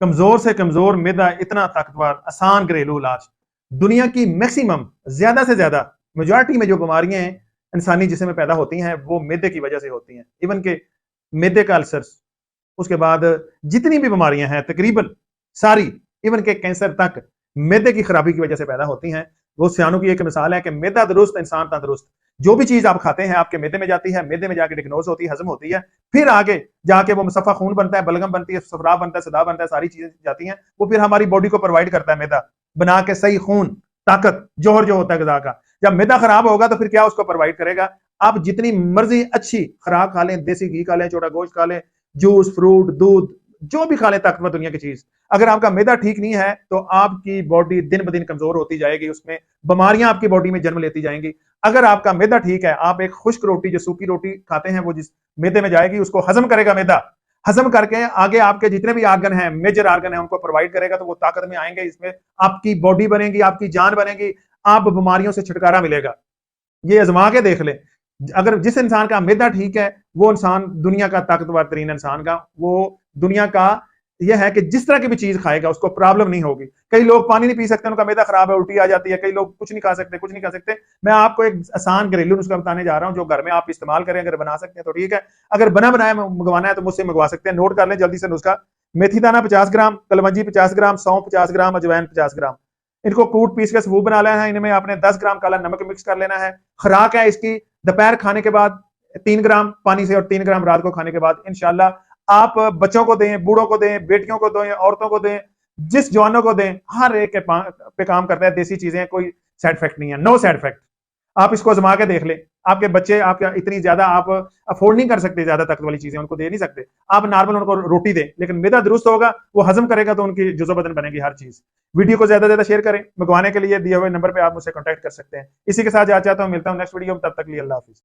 कमजोर से कमजोर मैदा इतना ताकतवर आसान घरेलू इलाज। दुनिया की मैक्सिमम ज्यादा से ज्यादा मेजॉरिटी में जो बीमारियां हैं इंसानी जिस्म में पैदा होती हैं वो मैदे की वजह से होती हैं। इवन के मैदे का अल्सर्स, उसके बाद जितनी भी बीमारियां हैं तकरीबन सारी, इवन के कैंसर तक मैदे की खराबी की वजह से पैदा होती हैं। वो सियानों की एक मिसाल है कि मैदा दुरुस्त इंसान तंदुरुस्त। जो भी चीज आप खाते हैं आपके मैदे में जाती है, मैदे में जाके डिग्नोज होती है, हजम होती है, फिर आगे जाके वो मुसफ़ा खून बनता है, बलगम बनती है, सफरा बनता है, सदा बनता है, सारी चीजें जाती हैं। वो फिर हमारी बॉडी को प्रोवाइड करता है मैदा बना के सही खून, ताकत, जोहर जो होता है गजा का। जब मैदा खराब होगा तो फिर क्या उसको प्रोवाइड करेगा? आप जितनी मर्जी अच्छी खुराक खा लें, देसी घी खा लें, छोटा गोश्त खा लें, जूस, फ्रूट, दूध, जो भी खा लें ताकतवर दुनिया की चीज, अगर आपका मैदा ठीक नहीं है तो आपकी बॉडी दिन ब दिन कमजोर होती जाएगी, उसमें बीमारियां आपकी बॉडी में जन्म लेती जाएंगी। अगर आपका मैदा ठीक है, आप एक खुश्क रोटी, जो सूखी रोटी खाते हैं, वो जिस मैदे में जाएगी उसको हजम करेगा मैदा, हजम करके आगे आपके जितने भी आर्गन हैं, मेजर आर्गन है, उनको प्रोवाइड करेगा, तो वो ताकत में आएंगे, इसमें आपकी बॉडी बनेगी, आपकी जान बनेगी, आप बीमारियों से छुटकारा मिलेगा। ये आजमा के देख लें। अगर जिस इंसान का मैदा ठीक है वो इंसान दुनिया का ताकतवर तरीन इंसान का, वो दुनिया का यह है कि जिस तरह की भी चीज खाएगा उसको प्रॉब्लम नहीं होगी। कई लोग पानी नहीं पी सकते, उनका मैदा खराब है, उल्टी आ जाती है। कई लोग कुछ नहीं खा सकते, कुछ नहीं खा सकते। मैं आपको एक आसान घरेलू नुस्खा बताने जा रहा हूं जो घर में आप इस्तेमाल करें। अगर बना सकते हैं तो ठीक है, अगर बना बनाया मंगवाना है तो मुझसे मंगवा सकते हैं। नोट कर लें जल्दी से नुस्खा। मेथी दाना 50 ग्राम, कलमंजी 50 ग्राम, सौंफ 50 ग्राम, अजवाइन 50 ग्राम। इनको कूट पीस के सबूत बना लेना है। इनमें आपने 10 ग्राम काला नमक मिक्स कर लेना है। खुराक है इसकी दोपहर खाने के बाद 3 ग्राम पानी से और 3 ग्राम रात को खाने के बाद। इंशाल्लाह आप बच्चों को दें, बूढ़ों को दें, बेटियों को दें, औरतों को दें, जिस जवानों को दें, हर एक के पे काम करता है। देसी चीजें, कोई साइड इफेक्ट नहीं है, नो साइड इफेक्ट। आप इसको आजमा के देख ले। आपके बच्चे, आपका इतनी ज्यादा आप अफोर्ड नहीं कर सकते, ज्यादा ताकत वाली चीजें उनको दे नहीं सकते। आप नॉर्मल उनको रोटी दें, लेकिन मैदा दुरुस्त होगा, वो हजम करेगा तो उनकी जुज़ो बदन बनेगी हर चीज। वीडियो को ज्यादा ज्यादा शेयर करें। मंगवाने के लिए दिए हुए नंबर पे आप मुझसे कॉन्टैक्ट कर सकते हैं। इसी के साथ जा चाहता हूं, मिलता हूं नेक्स्ट वीडियो में, तब तक लिए अल्लाह हाफिज।